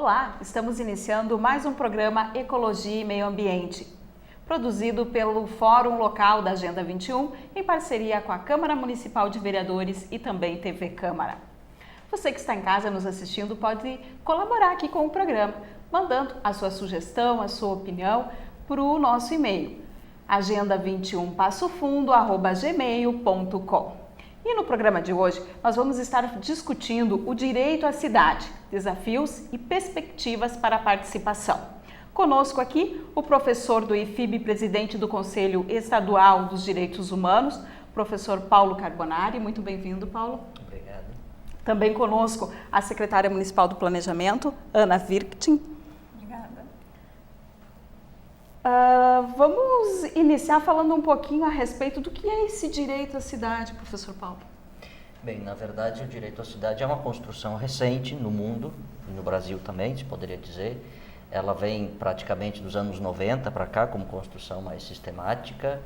Olá, estamos iniciando mais um programa Ecologia e Meio Ambiente, produzido pelo Fórum Local da Agenda 21, em parceria com a Câmara Municipal de Vereadores e também TV Câmara. Você que está em casa nos assistindo pode colaborar aqui com o programa, mandando a sua sugestão, a sua opinião para o nosso e-mail, agenda21passofundo@gmail.com. E no programa de hoje, nós vamos estar discutindo o direito à cidade, desafios e perspectivas para a participação. Conosco aqui, o professor do IFIB, presidente do Conselho Estadual dos Direitos Humanos, professor Paulo Carbonari. Muito bem-vindo, Paulo. Obrigado. Também conosco a secretária municipal do Planejamento, Ana Virktin. Obrigada. Vamos iniciar falando um pouquinho a respeito do que é esse direito à cidade, professor Paulo. Bem, na verdade, o direito à cidade é uma construção recente no mundo, e no Brasil também, se poderia dizer. Ela vem praticamente dos anos 90 para cá, como construção mais sistemática,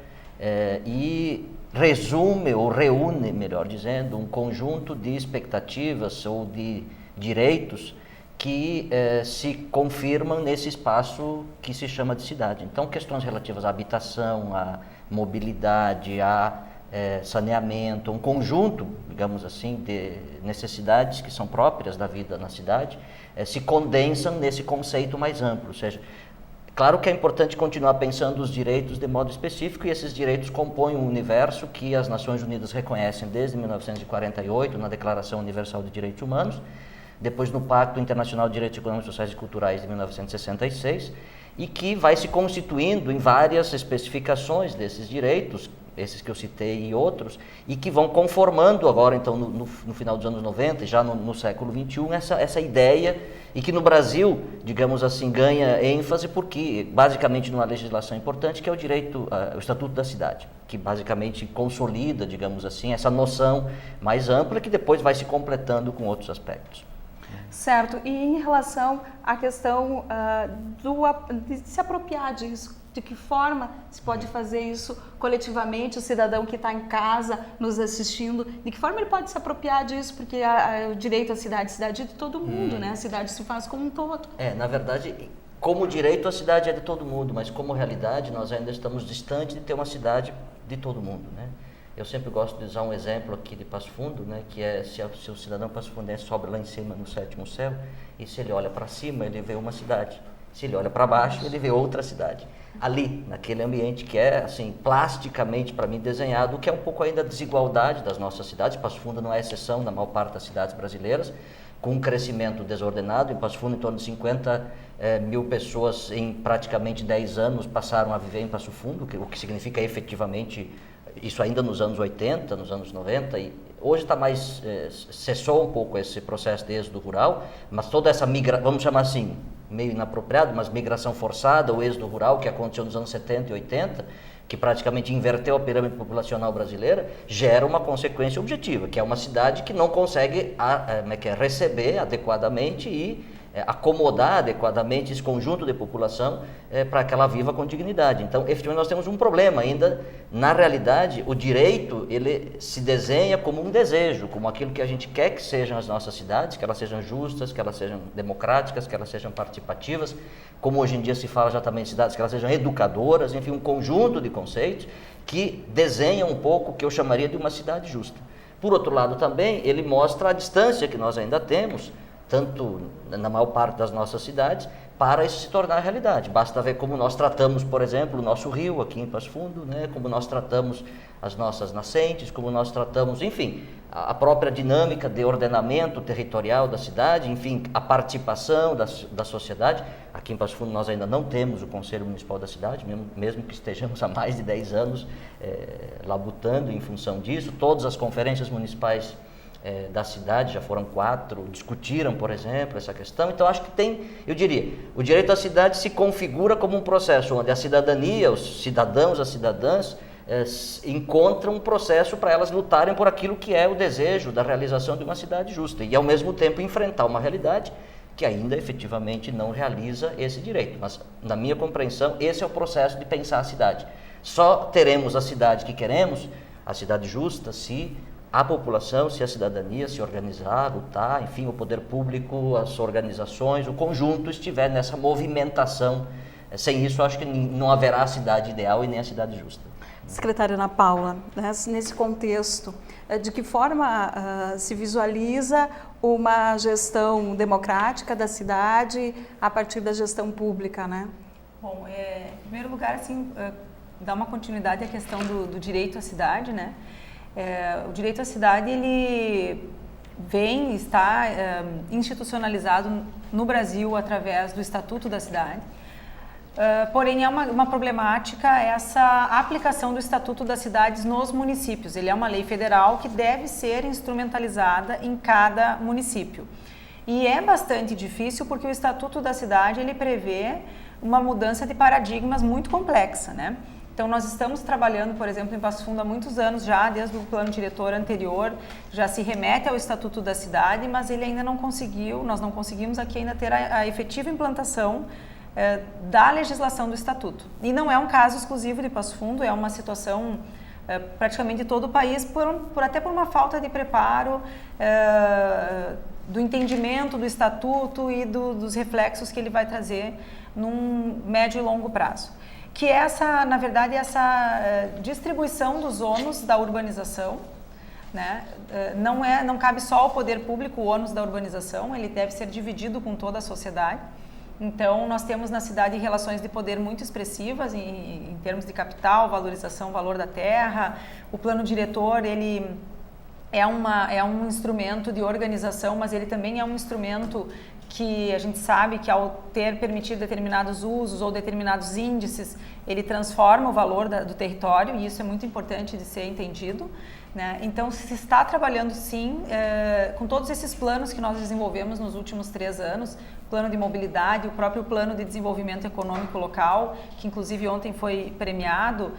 e resume, ou reúne, melhor dizendo, um conjunto de expectativas ou de direitos que se confirmam nesse espaço que se chama de cidade. Então, questões relativas à habitação, à mobilidade, a saneamento, um conjunto, digamos assim, de necessidades que são próprias da vida na cidade, se condensam nesse conceito mais amplo. Ou seja, claro que é importante continuar pensando os direitos de modo específico, e esses direitos compõem um universo que as Nações Unidas reconhecem desde 1948, na Declaração Universal de Direitos Humanos, depois no Pacto Internacional de Direitos Econômicos, Sociais e Culturais de 1966, e que vai se constituindo em várias especificações desses direitos, esses que eu citei e outros, e que vão conformando agora, então, no final dos anos 90 e já no século XXI, essa ideia, e que no Brasil, digamos assim, ganha ênfase porque, basicamente, numa legislação importante, que é o direito, o Estatuto da Cidade, que basicamente consolida, digamos assim, essa noção mais ampla que depois vai se completando com outros aspectos. Certo, e em relação à questão de se apropriar disso, de que forma se pode fazer isso coletivamente, o cidadão que está em casa nos assistindo, de que forma ele pode se apropriar disso, porque o direito à cidade é de todo mundo, né? A cidade se faz como um todo. Na verdade, como direito a cidade é de todo mundo, mas como realidade nós ainda estamos distantes de ter uma cidade de todo mundo, né? Eu sempre gosto de usar um exemplo aqui de Passo Fundo, né, que é se o cidadão passofundense sobe lá em cima no sétimo céu, e se ele olha para cima, ele vê uma cidade. Se ele olha para baixo, ele vê outra cidade. Ali, naquele ambiente que é, assim, plasticamente, para mim, desenhado, o que é um pouco ainda a desigualdade das nossas cidades. Passo Fundo não é exceção na maior parte das cidades brasileiras, com um crescimento desordenado. Em Passo Fundo, em torno de 50 mil pessoas em praticamente 10 anos passaram a viver em Passo Fundo, o que significa efetivamente... Isso ainda nos anos 80, nos anos 90, e hoje está mais, cessou um pouco esse processo de êxodo rural, mas toda essa migração, vamos chamar assim, meio inapropriado, mas migração forçada, o êxodo rural que aconteceu nos anos 70 e 80, que praticamente inverteu a pirâmide populacional brasileira, gera uma consequência objetiva, que é uma cidade que não consegue receber adequadamente e acomodar adequadamente esse conjunto de população para que ela viva com dignidade. Então, efetivamente, nós temos um problema ainda. Na realidade, o direito, ele se desenha como um desejo, como aquilo que a gente quer que sejam as nossas cidades, que elas sejam justas, que elas sejam democráticas, que elas sejam participativas, como hoje em dia se fala já também em cidades, que elas sejam educadoras, enfim, um conjunto de conceitos que desenham um pouco o que eu chamaria de uma cidade justa. Por outro lado, também, ele mostra a distância que nós ainda temos, tanto na maior parte das nossas cidades, para isso se tornar realidade. Basta ver como nós tratamos, por exemplo, o nosso rio aqui em Passo Fundo, né? Como nós tratamos as nossas nascentes, como nós tratamos, enfim, a própria dinâmica de ordenamento territorial da cidade, enfim, a participação da sociedade. Aqui em Passo Fundo nós ainda não temos o Conselho Municipal da cidade, mesmo que estejamos há mais de 10 anos labutando em função disso. Todas as conferências municipais da cidade, já foram 4, discutiram, por exemplo, essa questão. Então, acho que eu diria, o direito à cidade se configura como um processo onde a cidadania, os cidadãos, as cidadãs, encontram um processo para elas lutarem por aquilo que é o desejo da realização de uma cidade justa e, ao mesmo tempo, enfrentar uma realidade que ainda efetivamente não realiza esse direito. Mas, na minha compreensão, esse é o processo de pensar a cidade. Só teremos a cidade que queremos, a cidade justa, se a população, se a cidadania se organizar, lutar, enfim, o poder público, as organizações, o conjunto estiver nessa movimentação. Sem isso, acho que não haverá a cidade ideal e nem a cidade justa. Secretária Ana Paula, né, nesse contexto, de que forma se visualiza uma gestão democrática da cidade a partir da gestão pública, né? Bom, em primeiro lugar, assim, dar uma continuidade à questão do direito à cidade, né? O direito à cidade, ele está institucionalizado no Brasil através do Estatuto da Cidade. Porém, é uma problemática essa aplicação do Estatuto das Cidades nos municípios. Ele é uma lei federal que deve ser instrumentalizada em cada município. E é bastante difícil porque o Estatuto da Cidade ele prevê uma mudança de paradigmas muito complexa, né? Então, nós estamos trabalhando, por exemplo, em Passo Fundo há muitos anos já, desde o plano diretor anterior, já se remete ao Estatuto da Cidade, mas ele ainda não conseguiu, nós não conseguimos aqui ainda ter a efetiva implantação da legislação do Estatuto. E não é um caso exclusivo de Passo Fundo, é uma situação praticamente de todo o país, até por uma falta de preparo, do entendimento do Estatuto e dos reflexos que ele vai trazer num médio e longo prazo. Que na verdade, essa distribuição dos ônus da urbanização, né? Não cabe só ao poder público o ônus da urbanização, ele deve ser dividido com toda a sociedade. Então, nós temos na cidade relações de poder muito expressivas em termos de capital, valorização, valor da terra. O plano diretor, ele é um instrumento de organização, mas ele também é um instrumento que a gente sabe que ao permitir determinados usos ou determinados índices, ele transforma o valor do território, e isso é muito importante de ser entendido, né? Então, se está trabalhando sim, com todos esses planos que nós desenvolvemos nos últimos 3 anos, plano de mobilidade, o próprio plano de desenvolvimento econômico local, que inclusive ontem foi premiado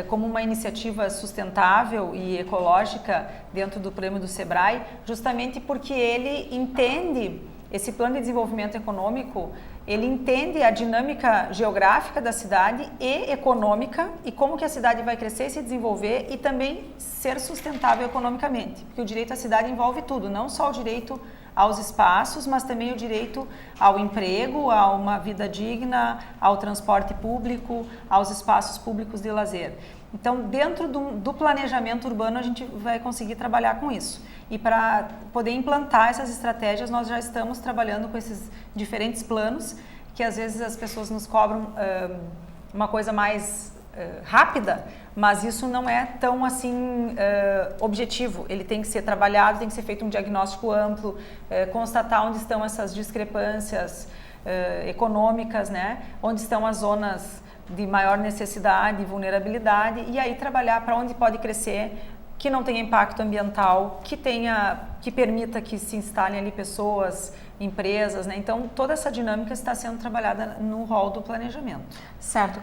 como uma iniciativa sustentável e ecológica dentro do prêmio do Sebrae, justamente porque ele entende, esse plano de desenvolvimento econômico, ele entende a dinâmica geográfica da cidade e econômica e como que a cidade vai crescer e se desenvolver e também ser sustentável economicamente, porque o direito à cidade envolve tudo, não só o direito aos espaços, mas também o direito ao emprego, a uma vida digna, ao transporte público, aos espaços públicos de lazer. Então, dentro do planejamento urbano, a gente vai conseguir trabalhar com isso. E para poder implantar essas estratégias, nós já estamos trabalhando com esses diferentes planos, que às vezes as pessoas nos cobram uma coisa mais rápida, mas isso não é tão assim objetivo. Ele tem que ser trabalhado, tem que ser feito um diagnóstico amplo, constatar onde estão essas discrepâncias econômicas, né? Onde estão as zonas de maior necessidade e vulnerabilidade, e aí trabalhar para onde pode crescer, que não tenha impacto ambiental, que permita que se instalem ali pessoas, empresas, né? Então, toda essa dinâmica está sendo trabalhada no rol do planejamento. Certo.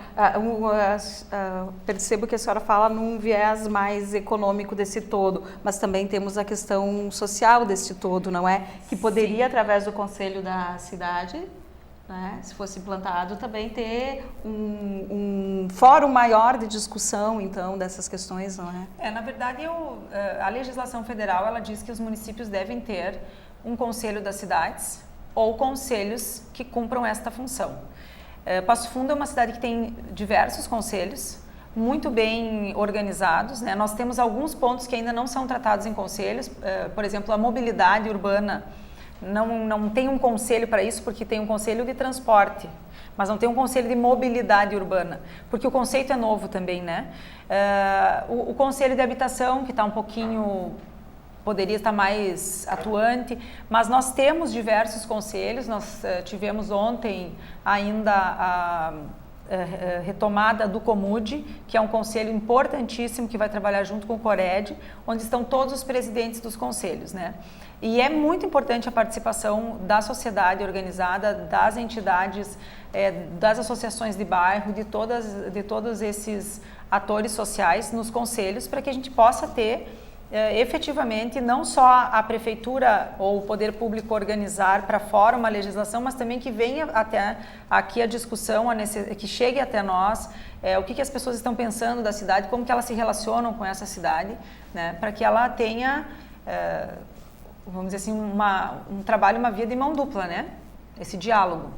Percebo que a senhora fala num viés mais econômico desse todo, mas também temos a questão social desse todo, não é? Que poderia, através do Conselho da Cidade, né, se fosse implantado, também ter um fórum maior de discussão, então, dessas questões, não é? Na verdade, a legislação federal, ela diz que os municípios devem ter um conselho das cidades ou conselhos que cumpram esta função. Passo Fundo é uma cidade que tem diversos conselhos, muito bem organizados, né? Nós temos alguns pontos que ainda não são tratados em conselhos, por exemplo, a mobilidade urbana. Não tem um conselho para isso, porque tem um conselho de transporte, mas não tem um conselho de mobilidade urbana, porque o conceito é novo também, né? O conselho de habitação, que está um pouquinho, poderia estar mais atuante, mas nós temos diversos conselhos. Nós tivemos ontem ainda a retomada do Comude, que é um conselho importantíssimo que vai trabalhar junto com o Cored, onde estão todos os presidentes dos conselhos, né? E é muito importante a participação da sociedade organizada, das entidades, das associações de bairro, de todos esses atores sociais nos conselhos, para que a gente possa ter efetivamente não só a prefeitura ou o poder público organizar para fora uma legislação, mas também que venha até aqui a discussão, que chegue até nós, o que as pessoas estão pensando da cidade, como que elas se relacionam com essa cidade, né, para que ela tenha, vamos dizer assim, um trabalho, uma via de mão dupla, né, esse diálogo.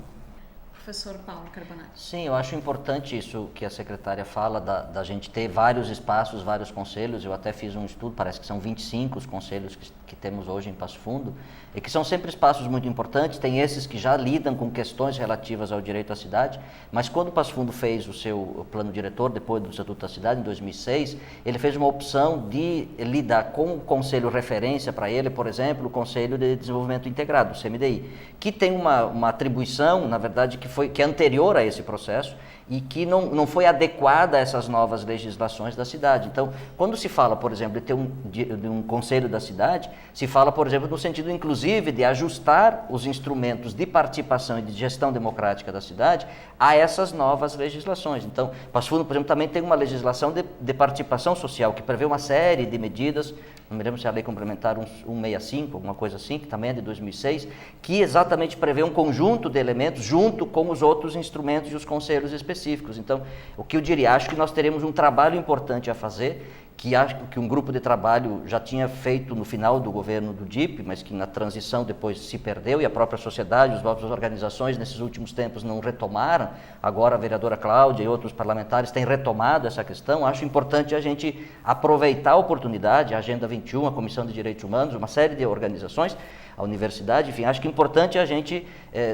Professor Paulo Carbonari. Sim, eu acho importante isso que a secretária fala, da gente ter vários espaços, vários conselhos. Eu até fiz um estudo, parece que são 25 os conselhos que temos hoje em Passo Fundo, e que são sempre espaços muito importantes. Tem esses que já lidam com questões relativas ao direito à cidade, mas quando Passo Fundo fez o seu plano diretor, depois do Estatuto da Cidade, em 2006, ele fez uma opção de lidar com o conselho referência para ele, por exemplo, o Conselho de Desenvolvimento Integrado, o CMDI, que tem uma atribuição, na verdade, que é anterior a esse processo e que não foi adequada a essas novas legislações da cidade. Então, quando se fala, por exemplo, de um conselho da cidade, se fala, por exemplo, no sentido, inclusive, de ajustar os instrumentos de participação e de gestão democrática da cidade a essas novas legislações. Então, Passo Fundo, por exemplo, também tem uma legislação de participação social, que prevê uma série de medidas, não me lembro se é a Lei Complementar 165, alguma coisa assim, que também é de 2006, que exatamente prevê um conjunto de elementos junto com os outros instrumentos e os conselhos específicos. Então, o que eu diria, acho que nós teremos um trabalho importante a fazer, que acho que um grupo de trabalho já tinha feito no final do governo do DIP, mas que na transição depois se perdeu, e a própria sociedade, as próprias organizações nesses últimos tempos não retomaram. Agora a vereadora Cláudia e outros parlamentares têm retomado essa questão. Acho importante a gente aproveitar a oportunidade, a Agenda 21, a Comissão de Direitos Humanos, uma série de organizações, a universidade, enfim, acho que é importante a gente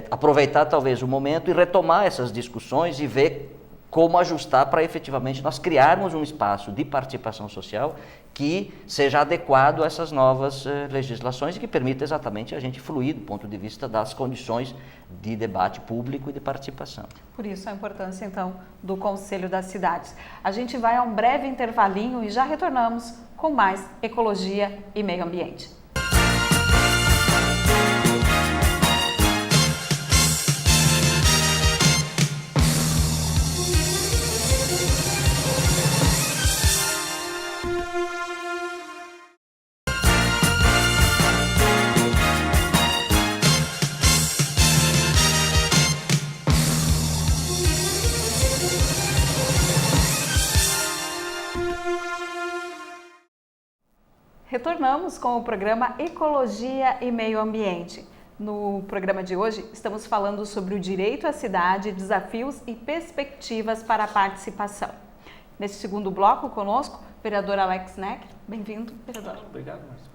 aproveitar talvez o momento e retomar essas discussões e ver como ajustar para efetivamente nós criarmos um espaço de participação social que seja adequado a essas novas legislações e que permita exatamente a gente fluir do ponto de vista das condições de debate público e de participação. Por isso a importância, então, do Conselho das Cidades. A gente vai a um breve intervalinho e já retornamos com mais Ecologia e Meio Ambiente. Retornamos com o programa Ecologia e Meio Ambiente. No programa de hoje, estamos falando sobre o direito à cidade, desafios e perspectivas para a participação. Neste segundo bloco, conosco, o vereador Alex Necker. Bem-vindo, vereador. Obrigado, Márcio.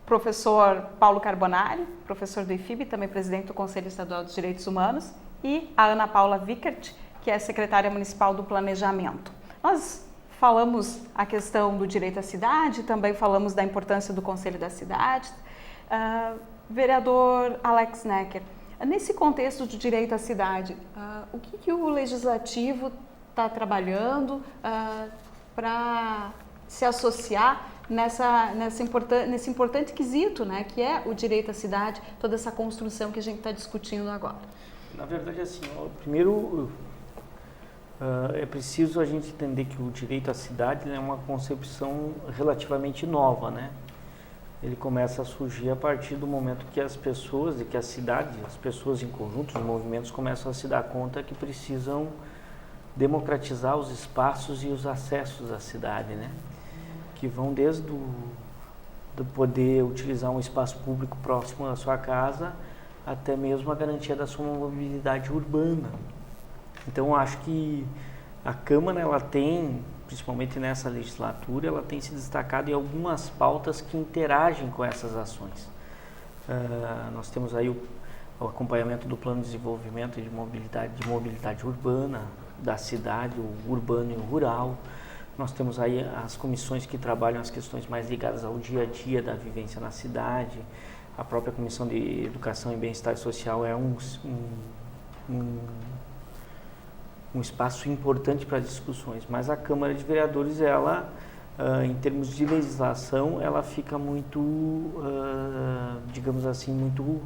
Professor Paulo Carbonari, professor do IFIB, também presidente do Conselho Estadual dos Direitos Humanos, e a Ana Paula Wickert, que é secretária municipal do Planejamento. Nós falamos a questão do direito à cidade, também falamos da importância do Conselho da Cidade. Vereador Alex Necker, nesse contexto de direito à cidade, o que o Legislativo está trabalhando para se associar nesse importante quesito, né, que é o direito à cidade, toda essa construção que a gente está discutindo agora? Na verdade, assim, primeiro é preciso a gente entender que o direito à cidade é uma concepção relativamente nova, né? Ele começa a surgir a partir do momento que as pessoas, e que a cidade, as pessoas em conjunto, os movimentos começam a se dar conta que precisam democratizar os espaços e os acessos à cidade, né? Que vão desde do poder utilizar um espaço público próximo à sua casa até mesmo a garantia da sua mobilidade urbana. Então, eu acho que a Câmara, ela tem, principalmente nessa legislatura, ela tem se destacado em algumas pautas que interagem com essas ações. Nós temos aí o acompanhamento do Plano de Desenvolvimento de mobilidade urbana da cidade, o urbano e o rural. Nós temos aí as comissões que trabalham as questões mais ligadas ao dia a dia da vivência na cidade. A própria Comissão de Educação e Bem-Estar Social é um espaço importante para as discussões, mas a Câmara de Vereadores, ela, em termos de legislação, ela fica muito, digamos assim, muito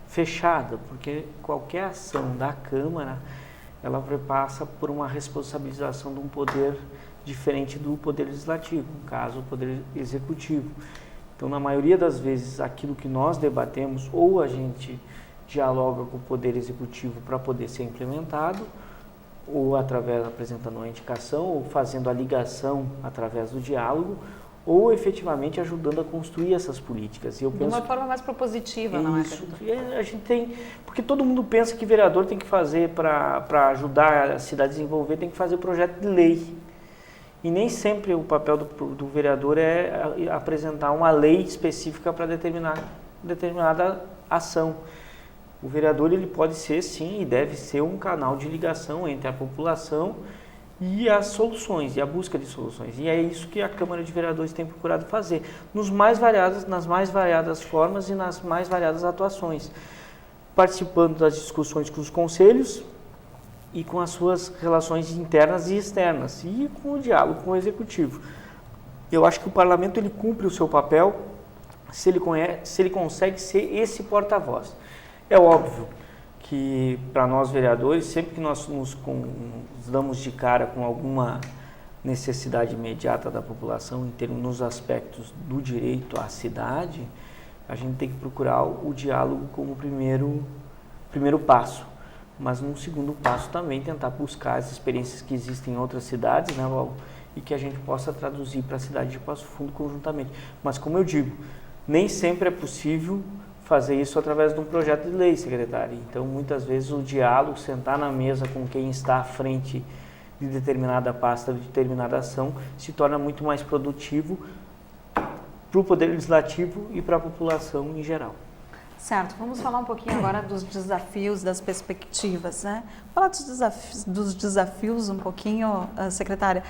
fechada, porque qualquer ação da Câmara, ela passa por uma responsabilização de um poder diferente do Poder Legislativo, no caso, o Poder Executivo. Então, na maioria das vezes, aquilo que nós debatemos, ou a gente dialoga com o Poder Executivo para poder ser implementado, ou através apresentando uma indicação, ou fazendo a ligação através do diálogo, ou efetivamente ajudando a construir essas políticas. E eu penso de uma forma mais propositiva, não é? isso, a gente tem, porque todo mundo pensa que vereador tem que fazer para ajudar a cidade a desenvolver, tem que fazer projeto de lei. E nem sempre o papel do vereador é apresentar uma lei específica para determinada ação. O vereador ele pode ser, sim, e deve ser um canal de ligação entre a população e as soluções, e a busca de soluções. E é isso que a Câmara de Vereadores tem procurado fazer, nas mais variadas formas e nas mais variadas atuações, participando das discussões com os conselhos e com as suas relações internas e externas, e com o diálogo com o Executivo. Eu acho que o Parlamento ele cumpre o seu papel se ele consegue ser esse porta-voz. É óbvio que para nós vereadores, sempre que nós nos damos de cara com alguma necessidade imediata da população, em termos nos aspectos do direito à cidade, a gente tem que procurar o diálogo como primeiro passo. Mas num segundo passo também tentar buscar as experiências que existem em outras cidades, né, Val? E que a gente possa traduzir para a cidade de Passo Fundo conjuntamente. Mas como eu digo, nem sempre é possível fazer isso através de um projeto de lei, secretária. Então, muitas vezes, o diálogo, sentar na mesa com quem está à frente de determinada pasta, de determinada ação, se torna muito mais produtivo para o Poder Legislativo e para a população em geral. Certo, vamos falar um pouquinho agora dos desafios, das perspectivas, né? Falar dos desafios um pouquinho, secretária,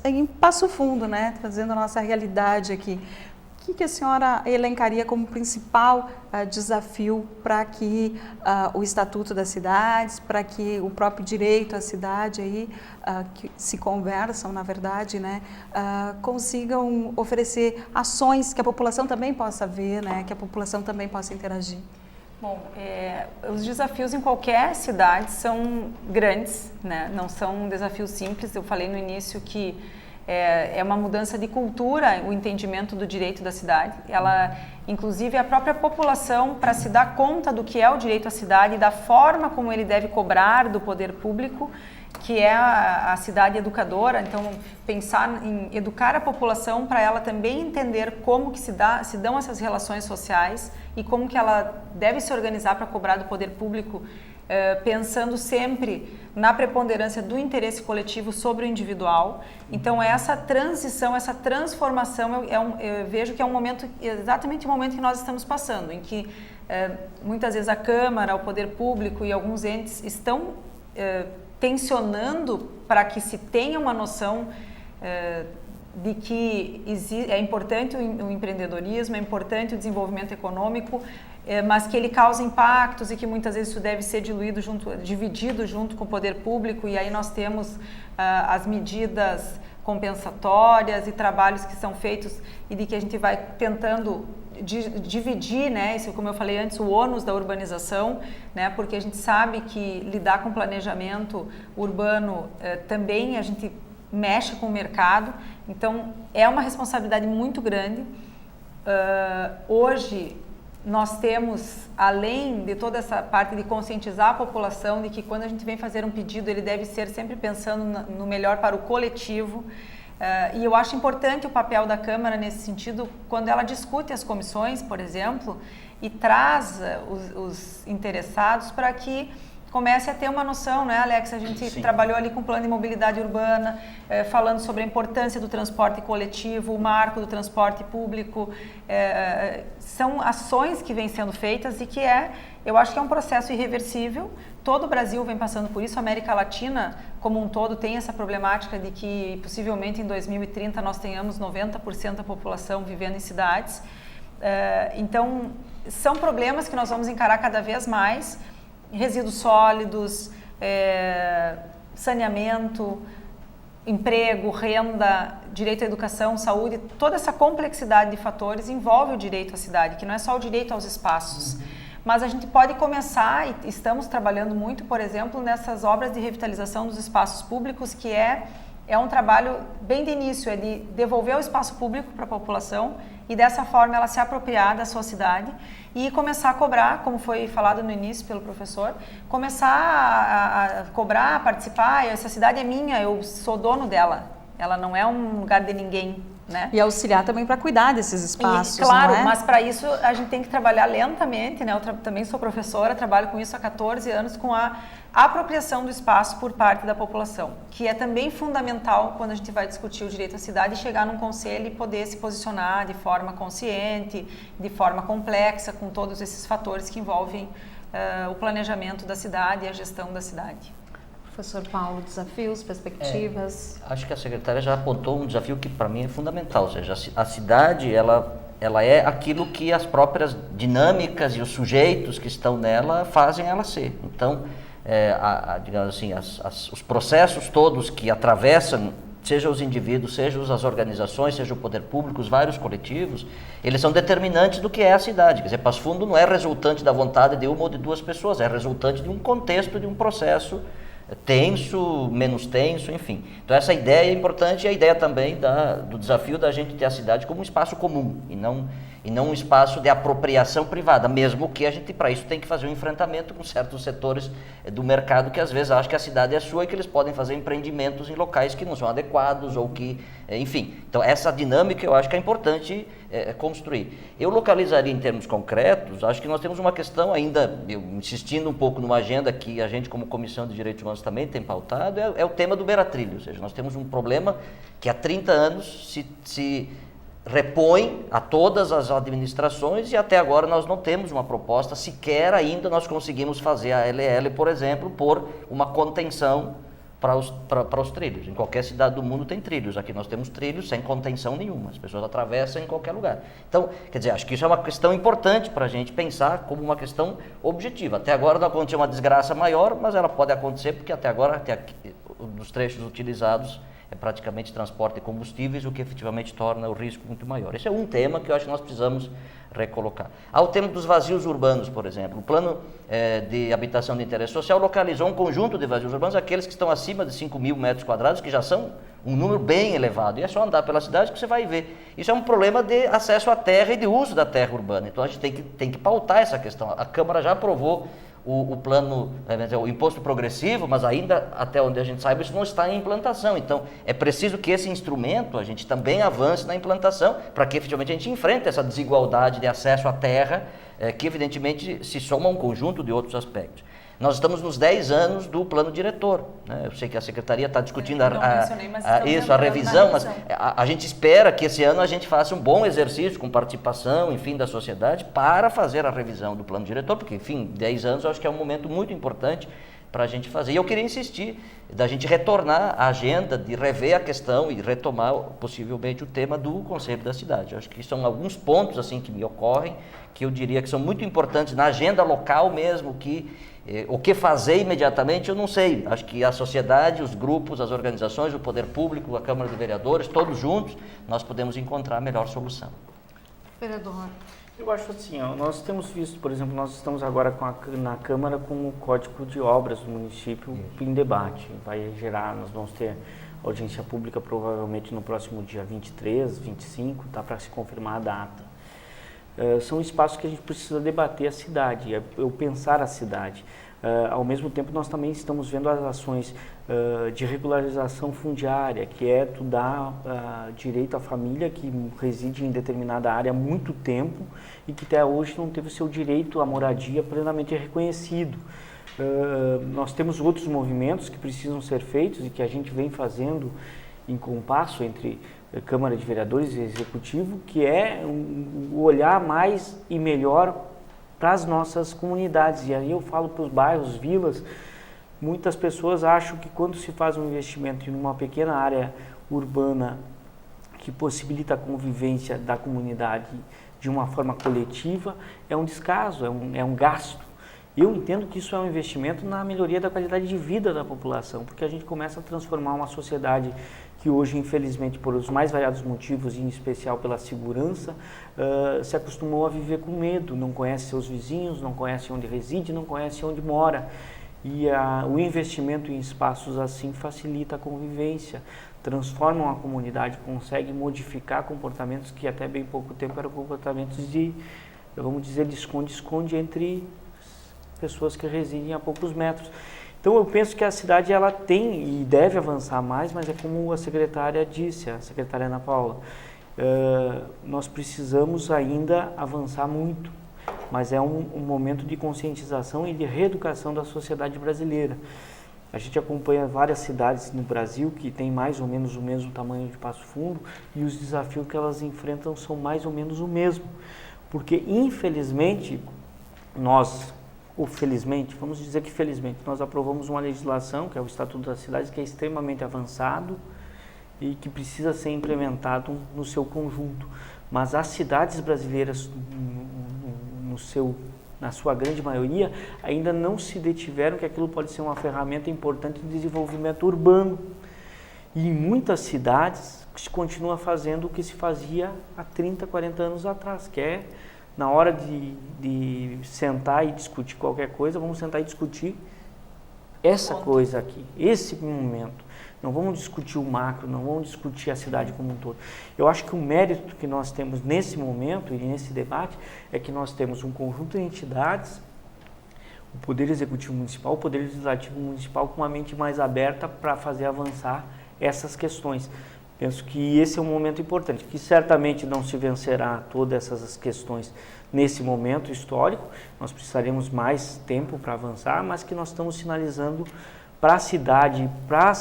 em Passo Fundo, né? Trazendo a nossa realidade aqui. O que a senhora elencaria como principal desafio para que o Estatuto das Cidades, para que o próprio direito à cidade aí, que se conversam, na verdade, né, consigam oferecer ações que a população também possa ver, né, que a população também possa interagir? Bom, os desafios em qualquer cidade são grandes, né? Não são desafios simples. Eu falei no início que é uma mudança de cultura, o entendimento do direito da cidade. Ela, inclusive, a própria população, para se dar conta do que é o direito à cidade e da forma como ele deve cobrar do poder público, que é a cidade educadora. Então, pensar em educar a população para ela também entender como que se dão essas relações sociais e como que ela deve se organizar para cobrar do poder público, pensando sempre na preponderância do interesse coletivo sobre o individual. Então, essa transição, essa transformação, eu vejo que é exatamente o momento que nós estamos passando, em que muitas vezes a Câmara, o poder público e alguns entes estão tensionando para que se tenha uma noção de que é importante o empreendedorismo, é importante o desenvolvimento econômico, mas que ele causa impactos e que muitas vezes isso deve ser dividido junto com o poder público, e aí nós temos as medidas compensatórias e trabalhos que são feitos e de que a gente vai tentando dividir, né, isso, como eu falei antes, o ônus da urbanização, né, porque a gente sabe que lidar com planejamento urbano também a gente mexe com o mercado, então é uma responsabilidade muito grande. Hoje nós temos, além de toda essa parte de conscientizar a população de que quando a gente vem fazer um pedido, ele deve ser sempre pensando no melhor para o coletivo. E eu acho importante o papel da Câmara nesse sentido, quando ela discute as comissões, por exemplo, e traz os interessados para que comece a ter uma noção, né, Alex? A gente Sim. trabalhou ali com o plano de mobilidade urbana, falando sobre a importância do transporte coletivo, o marco do transporte público. São ações que vêm sendo feitas e que eu acho que é um processo irreversível. Todo o Brasil vem passando por isso, a América Latina como um todo tem essa problemática de que possivelmente em 2030 nós tenhamos 90% da população vivendo em cidades. Então, são problemas que nós vamos encarar cada vez mais. Resíduos sólidos, saneamento, emprego, renda, direito à educação, saúde, toda essa complexidade de fatores envolve o direito à cidade, que não é só o direito aos espaços. Mas a gente pode começar, e estamos trabalhando muito, por exemplo, nessas obras de revitalização dos espaços públicos, que é um trabalho bem de início, é de devolver o espaço público para a população e dessa forma ela se apropriar da sua cidade e começar a cobrar, como foi falado no início pelo professor, começar a cobrar, a participar, essa cidade é minha, eu sou dono dela, ela não é um lugar de ninguém. Né? E auxiliar também para cuidar desses espaços, e, claro, não é? mas para isso a gente tem que trabalhar lentamente, né? Eu também sou professora, trabalho com isso há 14 anos, com a apropriação do espaço por parte da população, que é também fundamental quando a gente vai discutir o direito à cidade, chegar num conselho e poder se posicionar de forma consciente, de forma complexa, com todos esses fatores que envolvem o planejamento da cidade e a gestão da cidade. Professor Paulo, desafios, perspectivas? Acho que a secretária já apontou um desafio que para mim é fundamental, ou seja, a cidade ela é aquilo que as próprias dinâmicas e os sujeitos que estão nela fazem ela ser. Então, digamos assim, os processos todos que atravessam, seja os indivíduos, seja as organizações, seja o poder público, os vários coletivos, eles são determinantes do que é a cidade. Quer dizer, Passo Fundo não é resultante da vontade de uma ou de duas pessoas, é resultante de um contexto, de um processo tenso, menos tenso, enfim. Então essa ideia é importante e a ideia também do desafio da gente ter a cidade como um espaço comum e não um espaço de apropriação privada, mesmo que a gente para isso tem que fazer um enfrentamento com certos setores do mercado que às vezes acham que a cidade é sua e que eles podem fazer empreendimentos em locais que não são adequados ou que, enfim. Então essa dinâmica eu acho que é importante construir. Eu localizaria em termos concretos, acho que nós temos uma questão ainda, eu insistindo um pouco numa agenda que a gente como Comissão de Direitos Humanos também tem pautado, é o tema do Beira-Trilho, ou seja, nós temos um problema que há 30 anos se repõe a todas as administrações e até agora nós não temos uma proposta, sequer ainda nós conseguimos fazer a LL, por exemplo, por uma contenção para os trilhos. Em qualquer cidade do mundo tem trilhos, aqui nós temos trilhos sem contenção nenhuma, as pessoas atravessam em qualquer lugar. Então, quer dizer, acho que isso é uma questão importante para a gente pensar como uma questão objetiva. Até agora não aconteceu uma desgraça maior, mas ela pode acontecer porque até agora, dos trechos utilizados, é praticamente transporte de combustíveis, o que efetivamente torna o risco muito maior. Esse é um tema que eu acho que nós precisamos recolocar. Há o tema dos vazios urbanos, por exemplo. O plano de habitação de interesse social localizou um conjunto de vazios urbanos, aqueles que estão acima de 5.000 metros quadrados, que já são um número bem elevado. E é só andar pela cidade que você vai ver. Isso é um problema de acesso à terra e de uso da terra urbana. Então a gente tem que pautar essa questão. A Câmara já aprovou o plano, o imposto progressivo, mas ainda, até onde a gente saiba, isso não está em implantação. Então, é preciso que esse instrumento, a gente também avance na implantação, para que efetivamente a gente enfrente essa desigualdade de acesso à terra, que evidentemente se soma a um conjunto de outros aspectos. Nós estamos nos 10 anos do plano diretor, né? Eu sei que a Secretaria está discutindo a revisão, mas a gente espera que esse ano a gente faça um bom exercício com participação, enfim, da sociedade para fazer a revisão do plano diretor, porque, enfim, 10 anos eu acho que é um momento muito importante para a gente fazer. E eu queria insistir da gente retornar à agenda, de rever a questão e retomar possivelmente o tema do Conselho da Cidade. Eu acho que são alguns pontos assim que me ocorrem, que eu diria que são muito importantes na agenda local mesmo, o que fazer imediatamente eu não sei. Acho que a sociedade, os grupos, as organizações, o poder público, a Câmara de Vereadores, todos juntos, nós podemos encontrar a melhor solução. Vereador. Eu acho assim, nós temos visto, por exemplo, nós estamos agora na Câmara com o Código de Obras do município em debate. Nós vamos ter audiência pública provavelmente no próximo dia 23, 25, tá, para se confirmar a data. São espaços que a gente precisa debater a cidade, eu pensar a cidade. Ao mesmo tempo, nós também estamos vendo as ações de regularização fundiária, que é tu dar direito à família que reside em determinada área há muito tempo e que até hoje não teve o seu direito à moradia plenamente reconhecido. Nós temos outros movimentos que precisam ser feitos e que a gente vem fazendo em compasso entre Câmara de Vereadores e Executivo, que é o olhar mais e melhor para as nossas comunidades. E aí eu falo para os bairros, vilas, muitas pessoas acham que quando se faz um investimento em uma pequena área urbana que possibilita a convivência da comunidade de uma forma coletiva, é um descaso, é um gasto. Eu entendo que isso é um investimento na melhoria da qualidade de vida da população, porque a gente começa a transformar uma sociedade que hoje, infelizmente, por os mais variados motivos, e em especial pela segurança, se acostumou a viver com medo, não conhece seus vizinhos, não conhece onde reside, não conhece onde mora. E o investimento em espaços assim facilita a convivência, transforma uma comunidade, consegue modificar comportamentos que até bem pouco tempo eram comportamentos de, vamos dizer, de esconde-esconde entre pessoas que residem a poucos metros. Então eu penso que a cidade ela tem e deve avançar mais, mas é como a secretária disse, a secretária Ana Paula, nós precisamos ainda avançar muito, mas é um momento de conscientização e de reeducação da sociedade brasileira. A gente acompanha várias cidades no Brasil que têm mais ou menos o mesmo tamanho de Passo Fundo e os desafios que elas enfrentam são mais ou menos o mesmo, porque infelizmente ou felizmente, vamos dizer que felizmente, nós aprovamos uma legislação, que é o Estatuto das Cidades, que é extremamente avançado e que precisa ser implementado no seu conjunto. Mas as cidades brasileiras, na sua grande maioria, ainda não se detiveram que aquilo pode ser uma ferramenta importante de desenvolvimento urbano. E em muitas cidades se continua fazendo o que se fazia há 30, 40 anos atrás, que é na hora de sentar e discutir qualquer coisa, vamos sentar e discutir essa coisa aqui, esse momento. Não vamos discutir o macro, não vamos discutir a cidade como um todo. Eu acho que o mérito que nós temos nesse momento e nesse debate é que nós temos um conjunto de entidades, o Poder Executivo Municipal, o Poder Legislativo Municipal com uma mente mais aberta para fazer avançar essas questões. Penso que esse é um momento importante, que certamente não se vencerá todas essas questões nesse momento histórico, nós precisaremos mais tempo para avançar, mas que nós estamos sinalizando para a cidade, para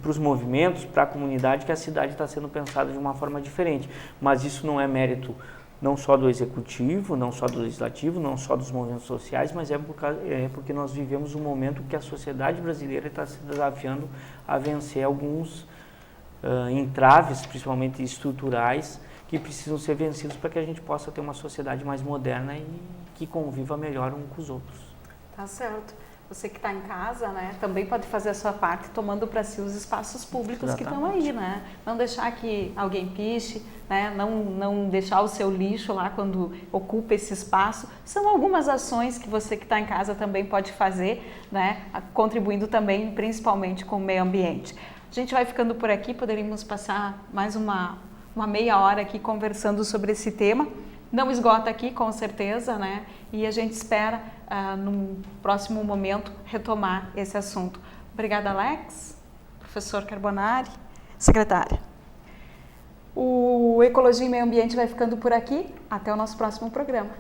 os movimentos, para a comunidade, que a cidade está sendo pensada de uma forma diferente. Mas isso não é mérito não só do Executivo, não só do Legislativo, não só dos movimentos sociais, mas é porque nós vivemos um momento que a sociedade brasileira está se desafiando a vencer alguns entraves, principalmente estruturais, que precisam ser vencidos para que a gente possa ter uma sociedade mais moderna e que conviva melhor um com os outros. Tá certo. Você que está em casa, né, também pode fazer a sua parte tomando para si os espaços públicos. Exatamente. Que estão aí, né? Não deixar que alguém piche, né? Não deixar o seu lixo lá quando ocupa esse espaço. São algumas ações que você que está em casa também pode fazer, né? Contribuindo também, principalmente com o meio ambiente. A gente vai ficando por aqui, poderíamos passar mais uma meia hora aqui conversando sobre esse tema. Não esgota aqui, com certeza, né? E a gente espera, num próximo momento, retomar esse assunto. Obrigada, Alex, professor Carbonari, secretária. O Ecologia e Meio Ambiente vai ficando por aqui. Até o nosso próximo programa.